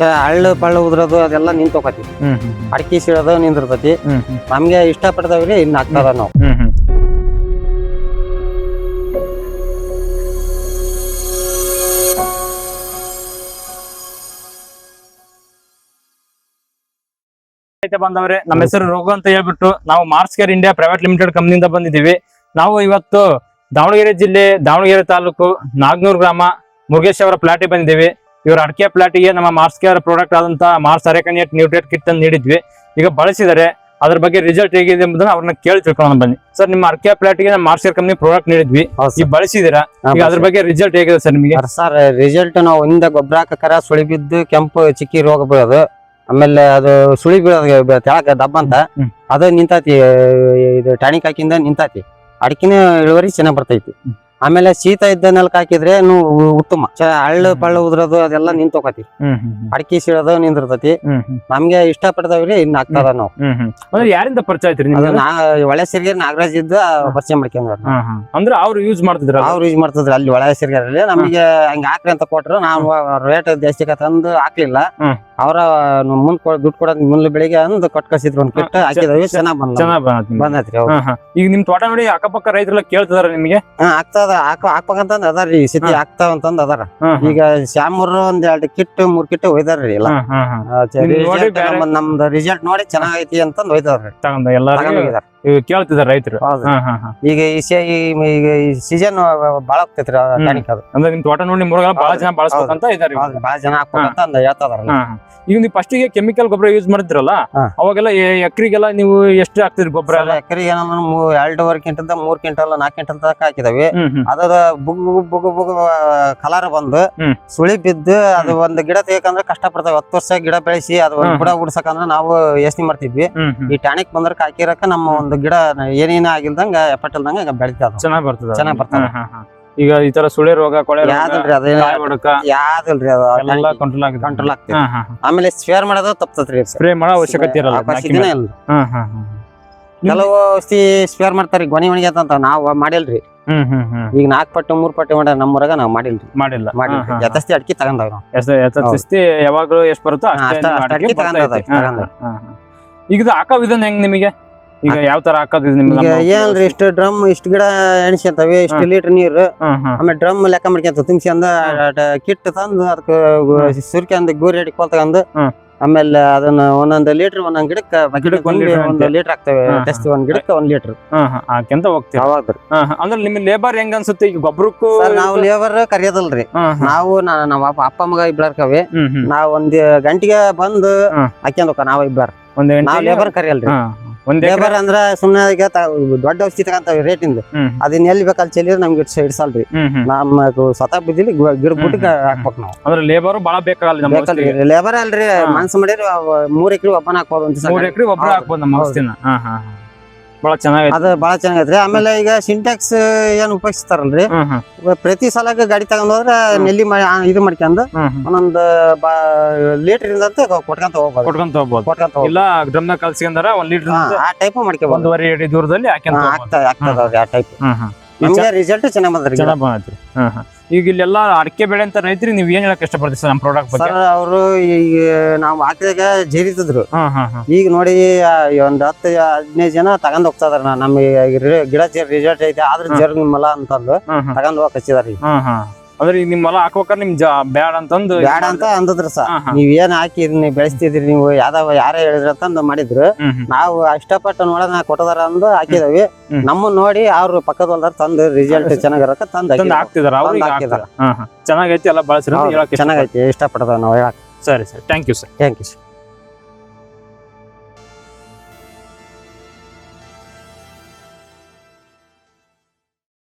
ಹಳ್ಳು ಪಳ್ಳು ಉದ್ರದು ಅದೆಲ್ಲ ನಿಂತೋಕತಿ. ಅಡಿಕೆ ಸೀಳೋದು ನಿಂದಿರ್ತತಿ. ನಮ್ಗೆ ಇಷ್ಟ ಪಡ್ತಾವ್ರಿ ಇನ್ನ ಆಗ್ತದ ನಾವು. ಬಂದವ್ರೆ, ನಮ್ಮ ಹೆಸರು ರೋಗು ಅಂತ ಹೇಳ್ಬಿಟ್ಟು ನಾವು Mars Care India Private Limited ಕಂಪನಿಯಿಂದ ಬಂದಿದ್ದೀವಿ. ನಾವು ಇವತ್ತು ದಾವಣಗೆರೆ ಜಿಲ್ಲೆ ದಾವಣಗೆರೆ ತಾಲೂಕು ನಾಗನೂರ್ ಗ್ರಾಮ ಮುರುಗೇಶ್ ಅವರ ಪ್ಲಾಟಿಗೆ ಬಂದಿದ್ದೀವಿ. ಇವರು ಅಡಿಕೆ ಪ್ಲಾಟಿಗೆ ನಮ್ಮ ಮಾರ್ಸ್ ಕೇರ್ ಪ್ರಾಡಕ್ಟ್ ಆದಂತ ಮಾರ್ಸ್ ಅರೆಕನೆಟ್ ನ್ಯೂಟ್ರಿಯೇಟ್ ಕಿಟ್ ಅನ್ನು ನೀಡಿದ್ವಿ. ಈಗ ಬಳಸಿದರೆ ಅದ್ರ ಬಗ್ಗೆ ರಿಸಲ್ಟ್ ಹೇಗಿದೆ ಎಂಬುದನ್ನ ಅವ್ರನ್ನ ಕೇಳಿ ತಿಳ್ಕೊಂಡು ಬನ್ನಿ. ಸರ್, ನಿಮ್ಮ ಅಡಿಕೆ ಪ್ಲಾಟಿಗೆ ನಮ್ಮ ಮಾರ್ಸ್ ಕೇರ್ ಕಂಪನಿ ಪ್ರಾಡಕ್ಟ್ ನೀಡಿದ್ವಿ, ಈಗ ಬಳಸಿದಿರಾ, ಈಗ ಅದ್ರ ಬಗ್ಗೆ ರಿಸಲ್ಟ್ ಹೇಗಿದೆ ಸರ್ ನಿಮಗೆ? ಸರ್, ರಿಸಲ್ಟ್ ನಾವು ಒಂದ ಗೊಬ್ಬರ ಹಾಕಕರ ಸುಳಿ ಬಿದ್ದು ಕೆಂಪು ಚಿಕ್ಕಿ ರೋಗ ಬೀಳೋದು, ಆಮೇಲೆ ಅದು ಸುಳಿ ಬೀಳೋದು ತೆಳಕ ದಬ್ಬ ಅಂತ ಅದು ನಿಂತೈತಿ. ಇದು ಟಾನಿಕ್ ಹಾಕಿಂದ ನಿಂತೈತಿ. ಅಡಿಕೆನ ಇಳುವರಿ ಚೆನ್ನಾಗ್ ಬರ್ತೈತಿ. ಆಮೇಲೆ ಶೀತ ಇದ್ದ ನೆಲಕ್ಕೆ ಹಾಕಿದ್ರೆ ಉತ್ತಮ. ಹಳ್ಳು ಪಳ್ಳು ಉದ್ರದು ಅದೆಲ್ಲ ನಿಂತೋಕತಿ. ಅಡಿಕೆ ಸೀಳೋದು ನಿಂದಿರ್ತತಿ. ನಮ್ಗೆ ಇಷ್ಟ ಪಡ್ತಾವ್ರಿ ಇನ್ನ ಆಗ್ತದ ನಾವು. ಅಂದ್ರೆ ಯಾರಿಂದ ಪರಿಚಯ ಆಯ್ತ್ರಿ? ಒಳ್ಳೆ ಸಿರಿಗೆರೆ ನಾಗರಾಜ್ ಇದ್ದ ಪರಿಚಯ ಮಾಡ್ಕೊಂಡ್ರ. ಅಂದ್ರೆ ಅವ್ರು ಯೂಸ್ ಮಾಡ್ತಿದ್ರ? ಅವ್ರು ಯೂಸ್ ಮಾಡ್ತಿದ್ರು ಅಲ್ಲಿ ಒಳ್ಳೆ ಸಿರಿಗೆರಲ್ಲಿ. ನಮಗೆ ಹಂಗ ಹಾಕ್ರಿ ಅಂತ ಕೊಟ್ರು, ನಾವು ರೇಟ್ ಜಾಸ್ತಿ ತಂದು ಹಾಕ್ಲಿಲ್ಲ. ಅವರ ಮುಂದ್ ದುಡ್ಡು ಕೊಡೋದ್ ಮುಂದ್ ಬೆಳಿಗ್ಗೆ ಅಂದ್ ಕೊಟ್ಟು ಕಳ್ಸಿದ್ರು. ಒಂದ್ ಕಿಟ್ ಹಾಕಿದ್ವಿ, ಚೆನ್ನಾಗ್ ಬಂದೈತ್ರಿ. ಈಗ ನಿಮ್ ತೋಟ ನೋಡಿ ಅಕ್ಕಪಕ್ಕ ರೈತರೆಲ್ಲ ಕೇಳ್ತಿದಾರ ನಿಮಗೆ? ಆಗ್ತದ ಹಾಕ್ಬೇಕಂತಂದ್ ಅದಾರ್ರಿ, ಈ ಸತಿ ಆಗ್ತಾವಂತಂದ್ ಅದಾರ. ಈಗ ಶ್ಯಾಮೂರ್ ಒಂದ್ 2 ಕಿಟ್ 3 ಕಿಟ್ ಒಯ್ದಾರ್ರಿ. ಎಲ್ಲ ನಮ್ದು ರಿಸಲ್ಟ್ ನೋಡಿ ಚೆನ್ನಾಗೈತಿ ಅಂತಂದ್ ಒಯ್ದಾರ್ರಿ. ಕೇಳ್ತಿದಾರ ರೈತರು. ಈಗ ಈ ಸೀಸನ್ ಬಾಳ ಹೋಗ್ತೈತ್ರಿ ಟಾನಿಕ್. ಅದು ಅಂದ್ರೆ ನಿಮ್ ತೋಟ ನೋಡಿ ನಿಮ್ ಬಹಳ ಜನ ಬಳಸ್ಬೇಕಂತ ಇದಾರೆ, ಬಾಳ ಜನ ಹಾಕ್ಬೇಕಂತ ಅಂದ್ ಹೇಳ್ತಾರ. ಈಗ ನೀವು ಫಸ್ಟ್ ಗೆ ಕೆಮಿಕಲ್ ಗೊಬ್ಬರ ಯೂಸ್ ಮಾಡಿದ್ರಲ್ಲ, ಅವಾಗೆಲ್ಲ ಎಕರೆಗೆಲ್ಲ ನೀವು ಎಷ್ಟು ಹಾಕ್ತಿದ್ರಿ ಗೊಬ್ಬರ? ಎಕರೆಗೆ 2.5 ಕ್ವಿಂಟಲ್ 3 ಕ್ವಿಂಟಲ್ 4 ಕ್ವಿಂಟಲ್ ತನಕ ಹಾಕಿದವಿ. ಅದ ಬುಗ್ ಕಲರ್ ಬಂದು ಸುಳಿ ಬಿದ್ದು ಅದು ಒಂದ್ ಗಿಡ ತೆಗಕಂದ್ರೆ ಕಷ್ಟ ಪಡ್ತಾವ. 10 ವರ್ಷ ಗಿಡ ಬೆಳೆಸಿ ಅದು ಒಂದ್ ಗಿಡ ಉಡ್ಸಕಂದ್ರ ನಾವು ಯೋಚನೆ ಮಾಡ್ತಿದ್ವಿ. ಈ ಟಾನಿಕ್ ಬಂದ್ರ ಹಾಕಿರಕ ನಮ್ಮ ಒಂದು ಗಿಡ ಏನೇನ ಆಗಿಲ್ದಂಗ ಎಫೆಕ್ಟ್ ಇಲ್ದಂಗ ಬೆಳಿತಾವ, ಚೆನ್ನಾಗ್ ಬರ್ತದ. ಈಗ ಈ ತರ ಸುಳಿ ರೋಗ, ಕೊಳೆ ಯಾವ್ದಲ್ರಿ ಅದು ಯಾವ್ದಲ್ರಿ ಅದು ಕಂಟ್ರೋಲ್ ಆಗ್ತದೆ. ಆಮೇಲೆ ಸ್ಪೇರ್ ಮಾಡೋದು ತಪ್ತತ್ರಿ. ಸ್ಪ್ರೇ ಮಾಡೋ ಅವಶ್ಯಕತೆ ಇರಲ್ಲ. ಕೆಲವು ಔಷಧಿ ಸ್ಪೇರ್ ಮಾಡ್ತಾರಿ, ಗೊನಿ ಒಣಗಿ ಅಂತ. ನಾವು ಮಾಡಿಲ್ರಿ. ಈಗ 4 ಪಟ್ಟು 3 ಪಟ್ಟು ಮಾಡ ನಮ್ಮೂರಾಗ ನಾವ್ ಮಾಡಿಲ್ಲ. ಯಥಾಸ್ತಿ ಅಡಿಕೆ ತಗೊಂಡಾಗ ಯಾವಾಗ್ಲೂ ಎಷ್ಟು ಬರುತ್ತೋ ಈಗ ಹಾಕೋ ವಿಧಾನ ಹೆಂಗ್ ನಿಮಗೆ? ಈಗ ಯಾವ ತರ ಹಾಕೋದು ನಿಮ್ಗೆ? ಏನ್ರಿ, ಇಷ್ಟು ಡ್ರಮ್ ಇಷ್ಟು ಗಿಡ ಎಣಿಸ್ಕೊಂತವೆ, ಇಷ್ಟು ಲೀಟರ್ ನೀರು, ಆಮೇಲೆ ಡ್ರಮ್ ಲೆಕ್ಕ ಮಾಡ್ಕೊಂತ ತುಂಬಿಸಿ ಅಂದ ಕಿಟ್ ತಂದು ಅದಕ್ಕೆ ಸುರ್ಕಂದ್ ಗೋರಿ ಅಡಿ ಕೋಲ್ ತಗೊಂಡು, ಆಮೇಲೆ ಅದನ್ನ ಒಂದೊಂದ್ ಲೀಟರ್ ಒಂದೊಂದ್ ಗಿಡಕ್ಕೆ 1 ಲೀಟರ್ ಆಗ್ತವೆ. ಜಾಸ್ತಿ ಒಂದ್ ಗಿಡಕ್ಕೆ 1 ಲೀಟರ್ ಹಾಕ್ಯಂತ ಹೋಗ್ತೀವಿ. ಅಂದ್ರೆ ನಿಮ್ ಲೇಬರ್ ಹೆಂಗ ಅನ್ಸುತ್ತೆ? ಈಗ ಗೊಬ್ಬರಕ್ಕೂ ನಾವು ಲೇಬರ್ ಕರಿಯೋದಲ್ರಿ. ನಾವು ನಮ್ಮ ಅಪ್ಪ ಮಗ ಇಬ್ಬರ್ಕವಿ. ನಾವ್ ಒಂದ್ ಗಂಟೆಗೆ ಬಂದು ಹಾಕ್ಯಂದ್ ಹೋಗ. ನಾವ್ ಇಬ್ಬರು ಲೇಬರ್ ಕರಿಯಲ್ರಿ. ಲೇಬರ್ ಅಂದ್ರ ಸುಮ್ನೆ ದೊಡ್ಡ ಔಷಧಿ ತಗಂತಾವ ರೇಟಿಂದ, ಅದನ್ನ ಎಲ್ಲಿ ಬೇಕಲ್ಲಿ ಚೆಲ್ಲಿದ್ರೆ ನಮ್ಗೆ ಇಡ್ಸಲ್ರಿ. ನಮ್ಮ ಸ್ವತಃ ಬಿದ್ದಿಲಿ ಗಿಡ ಬಿಟ್ಟು ಹಾಕ್ಬೇಕು ನಾವು. ಅಂದ್ರೆ ಲೇಬರ್ ಬಹಳ ಬೇಕಾಗಲ್ರಿ. ಲೇಬರ್ ಅಲ್ರಿ, ಮನ್ಸು ಮಾಡಿದ್ರೆ 3 ಎಕರೆ ಒಬ್ಬನ ಹಾಕ್ಬೋದು. 3 ಎಕರೆ ಒಬ್ಬರ ಹಾಕ್ಬೋದು ನಮ್ಮ ಔಷಧಿನ. ಬಹಳ ಚೆನ್ನಾಗೈತೆ, ಅದು ಬಹಳ ಚೆನ್ನಾಗೈತ್ರಿ. ಆಮೇಲೆ ಈಗ ಸಿಂಟ್ಯಾಕ್ಸ್ ಏನ್ ಉಪಯೋಗಿಸ್ತಾರಲ್ರಿ, ಪ್ರತಿ ಸಲ ಗಾಡಿ ತಗೊಂಡ್ ಹೋದ್ರೆ ನೆಲ್ಲಿ ಇದು ಮಾಡ್ಕೊಂಡ್ ಒಂದೊಂದ್ ಲೀಟರ್ ಇಂದ ಕೊಟ್ಕೊಂತ ಹೋಗ್ಬೋದು. ಇಲ್ಲ ಡ್ರಮ್ನ ಕಲ್ಸ್ಕೊಂಡಾರ 1 ಲೀಟರ್ ಆ ಟೈಪ್ ಮಾಡ್ಕೋಬಹುದು. 1.5 ಅಡಿ ದೂರದಲ್ಲಿ ಆಗ್ತದ ಆ ಟೈಪ್. ನಮ್ಗೆ ರಿಸಲ್ಟ್ ಚೆನ್ನಾಗ್ ಬಂದ್ರಿ. ಈಗ ಇಲ್ಲೆಲ್ಲ ಅಡಿಕೆ ಬೆಳೆ ಅಂತ ರೈತರಿಗೆ ನೀವ್ ಏನ್ ಹೇಳಕ್ ಇಷ್ಟಪಡ್ತೀವಿ ಸರ್ ನಮ್ಮ ಪ್ರಾಡಕ್ಟ್ ಬಗ್ಗೆ? ಸರ್, ಅವರು ಈಗ ನಾವು ಹಾಕಿದಾಗ ಜೇರಿತಿದ್ರು. ಈಗ ನೋಡಿ ಒಂದ್ 10-15 ಜನ ತಗೊಂಡ್ ಹೋಗ್ತಾ ಇದಾರ. ನಮ್ಗೆ ಗಿಡ ರಿಸಲ್ಟ್ ಐತೆ ಆದ್ರೆ ಜರ್ ನಿಮ್ಮಲ್ಲ ಅಂತಂದು ತಗೊಂಡ್ ಹೋಗಕ್ ಹಚ್ಚಿದಾರಿ. ಅಂದ್ರೆ ನಿಮ್ ಹೊಲ ಹಾಕ್ಬೇಕಾರ ನಿಮ್ ಬ್ಯಾಡ ಅಂತಂದು ಬ್ಯಾಡ ಅಂತ ಅಂದದ್ರ ಸರ್. ನೀವ್ ಏನ್ ಹಾಕಿದ್ರಿ, ನೀವ್ ಬೆಳೆಸ್ತಿದ್ರಿ, ನೀವು ಯಾರೇ ಹೇಳಿದ್ರ ಅಂತಂದು ಮಾಡಿದ್ರು. ನಾವು ಇಷ್ಟಪಟ್ಟು ನೋಡೋಣ ಕೊಟ್ಟದಾರ ಅಂದು ಹಾಕಿದವಿ. ನಮ್ಮ ನೋಡಿ ಅವ್ರು ಪಕ್ಕದ ಹೊಲ್ದಾರ ತಂದು ರಿಸಲ್ಟ್ ಚೆನ್ನಾಗಿರಕ ತಂದು ಹಾಕ್ತಿದಾರ. ಚೆನ್ನಾಗೈತಿ ಎಲ್ಲ ಬಳಸ್ರಿ. ಚೆನ್ನಾಗೈತಿ, ಇಷ್ಟಪಟ್ಟದ ನಾವು ಹೇಳಕ್. ಸರಿ sir, thank you sir. Thank you sir.